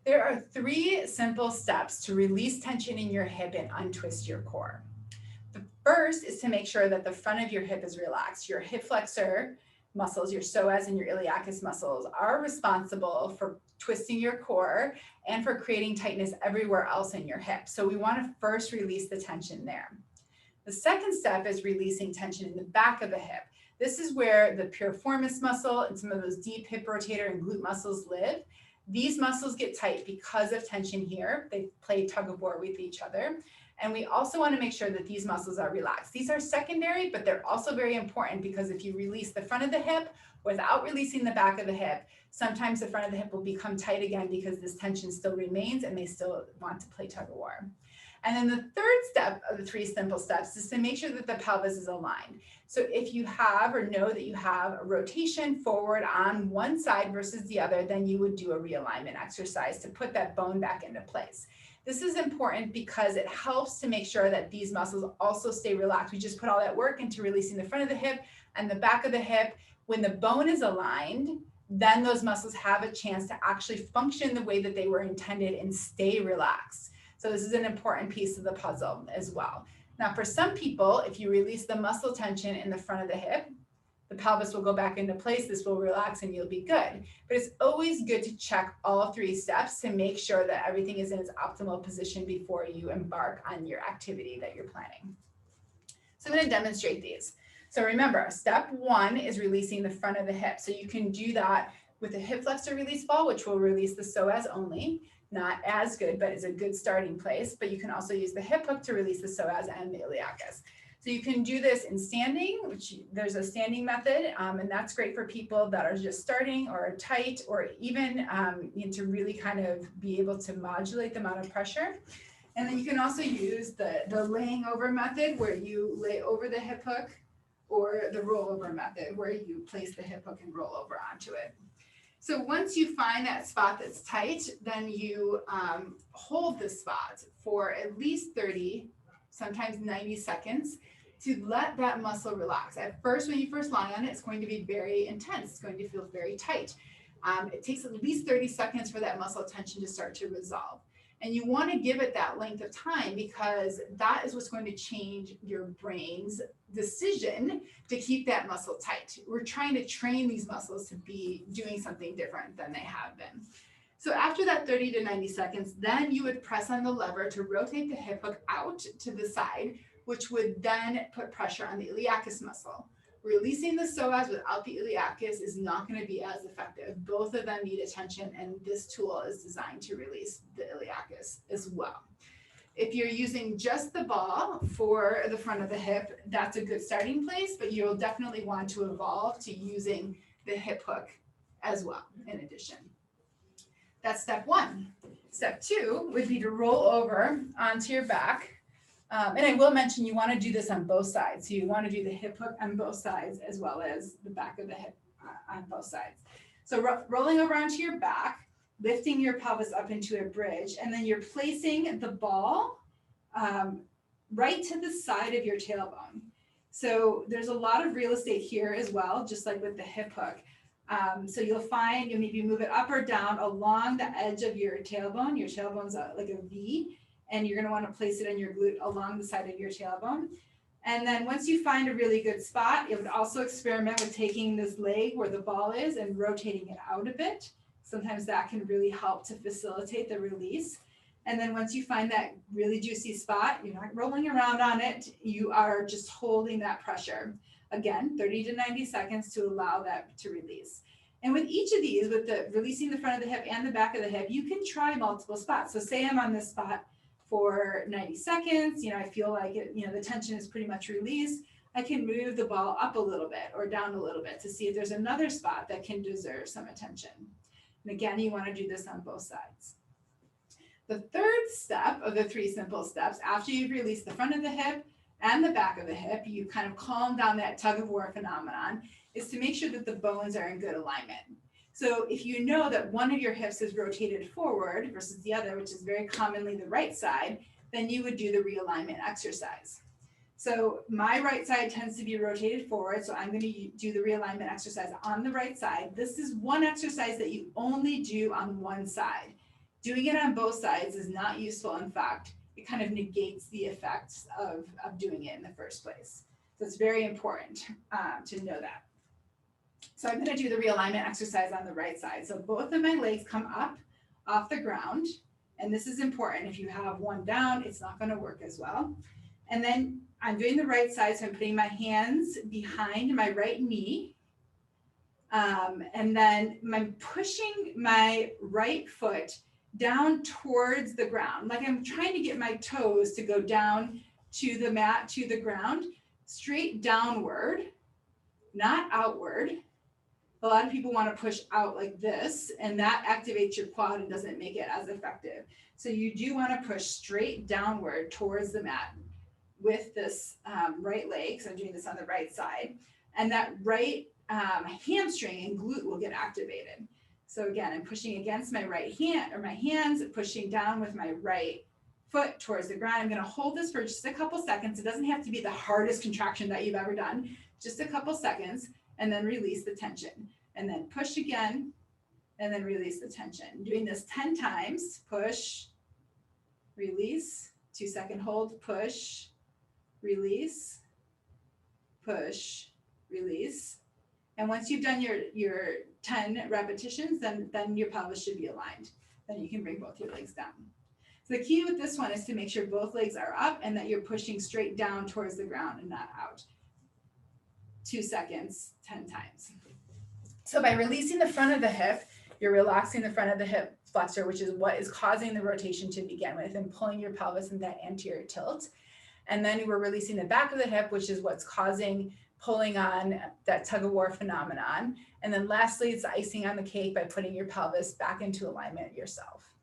There are 3 simple steps to release tension in your hip and untwist your core. The first is to make sure that the front of your hip is relaxed. Your hip flexor muscles, your psoas and your illiacus muscles, are responsible for twisting your core and for creating tightness everywhere else in your hip. So we want to first release the tension there. The second step is releasing tension in the back of the hip. This is where the piriformis muscle and some of those deep hip rotator and glute muscles live. These muscles get tight because of tension here. They play tug-of-war with each other. And we also want to make sure that these muscles are relaxed. These are secondary, but they're also very important because if you release the front of the hip without releasing the back of the hip, sometimes the front of the hip will become tight again because this tension still remains and they still want to play tug-of-war. And then the third step of the 3 simple steps is to make sure that the pelvis is aligned. So if you have or know that you have a rotation forward on one side versus the other, then you would do a realignment exercise to put that bone back into place. This is important because it helps to make sure that these muscles also stay relaxed. We just put all that work into releasing the front of the hip and the back of the hip. When the bone is aligned, then those muscles have a chance to actually function the way that they were intended and stay relaxed. So this is an important piece of the puzzle as well. Now, for some people, if you release the muscle tension in the front of the hip, the pelvis will go back into place, this will relax and you'll be good. But it's always good to check all 3 steps to make sure that everything is in its optimal position before you embark on your activity that you're planning. So I'm going to demonstrate these. So remember, step 1 is releasing the front of the hip. So you can do that with a hip flexor release ball, which will release the psoas only. Not as good, but it's a good starting place. But you can also use the hip hook to release the psoas and the illiacus. So you can do this in standing, which there's a standing method, and that's great for people that are just starting or are tight, or even to really kind of be able to modulate the amount of pressure. And then you can also use the laying over method where you lay over the hip hook, or the rollover method where you place the hip hook and roll over onto it. So once you find that spot that's tight, then you hold the spot for at least 30, sometimes 90 seconds to let that muscle relax. At first, when you first lie on it, it's going to be very intense. It's going to feel very tight. It takes at least 30 seconds for that muscle tension to start to resolve. And you want to give it that length of time because that is what's going to change your brain's decision to keep that muscle tight. We're trying to train these muscles to be doing something different than they have been. So after that 30 to 90 seconds, then you would press on the lever to rotate the hip hook out to the side, which would then put pressure on the illiacus muscle. Releasing the psoas without the illiacus is not going to be as effective. Both of them need attention, and this tool is designed to release the illiacus as well. If you're using just the ball for the front of the hip, that's a good starting place, but you'll definitely want to evolve to using the hip hook as well in addition. That's step 1. Step 2 would be to roll over onto your back. And I will mention you want to do this on both sides. So you want to do the hip hook on both sides as well as the back of the hip on both sides. So rolling over onto your back, lifting your pelvis up into a bridge, and then you're placing the ball right to the side of your tailbone. So there's a lot of real estate here as well, just like with the hip hook. So you'll find you'll maybe move it up or down along the edge of your tailbone. Your tailbone's like a V. And you're going to want to place it in your glute along the side of your tailbone. And then once you find a really good spot, you would also experiment with taking this leg where the ball is and rotating it out a bit. Sometimes that can really help to facilitate the release. And then once you find that really juicy spot, you're not rolling around on it, you are just holding that pressure. Again, 30 to 90 seconds to allow that to release. And with each of these, with the releasing the front of the hip and the back of the hip, you can try multiple spots. So say I'm on this spot for 90 seconds, I feel like it, the tension is pretty much released. I can move the ball up a little bit or down a little bit to see if there's another spot that can deserve some attention. And again, you want to do this on both sides. The third step of the 3 simple steps, after you've released the front of the hip and the back of the hip, you kind of calm down that tug-of-war phenomenon, is to make sure that the bones are in good alignment. So if you know that one of your hips is rotated forward versus the other, which is very commonly the right side, then you would do the realignment exercise. So my right side tends to be rotated forward, so I'm going to do the realignment exercise on the right side. This is one exercise that you only do on one side. Doing it on both sides is not useful. In fact, it kind of negates the effects of doing it in the first place. So it's very important to know that. So I'm going to do the realignment exercise on the right side. So both of my legs come up off the ground. And this is important. If you have one down, it's not going to work as well. And then I'm doing the right side. So I'm putting my hands behind my right knee. And then I'm pushing my right foot down towards the ground. Like I'm trying to get my toes to go down to the mat, to the ground, straight downward, not outward. A lot of people want to push out like this, and that activates your quad and doesn't make it as effective. So you do want to push straight downward towards the mat with this right leg. So I'm doing this on the right side. And that right hamstring and glute will get activated. So again, I'm pushing against my right hand, or my hands, pushing down with my right foot towards the ground. I'm going to hold this for just a couple seconds. It doesn't have to be the hardest contraction that you've ever done, just a couple seconds, and then release the tension. And then push again, and then release the tension. Doing this 10 times, push, release, 2-second hold, push, release, push, release. And once you've done your 10 repetitions, then your pelvis should be aligned. Then you can bring both your legs down. So the key with this one is to make sure both legs are up and that you're pushing straight down towards the ground and not out. 2 seconds, 10 times. So by releasing the front of the hip, you're relaxing the front of the hip flexor, which is what is causing the rotation to begin with, and pulling your pelvis in that anterior tilt. And then we're releasing the back of the hip, which is what's causing pulling on that tug-o-war phenomenon. And then lastly, it's the icing on the cake by putting your pelvis back into alignment yourself.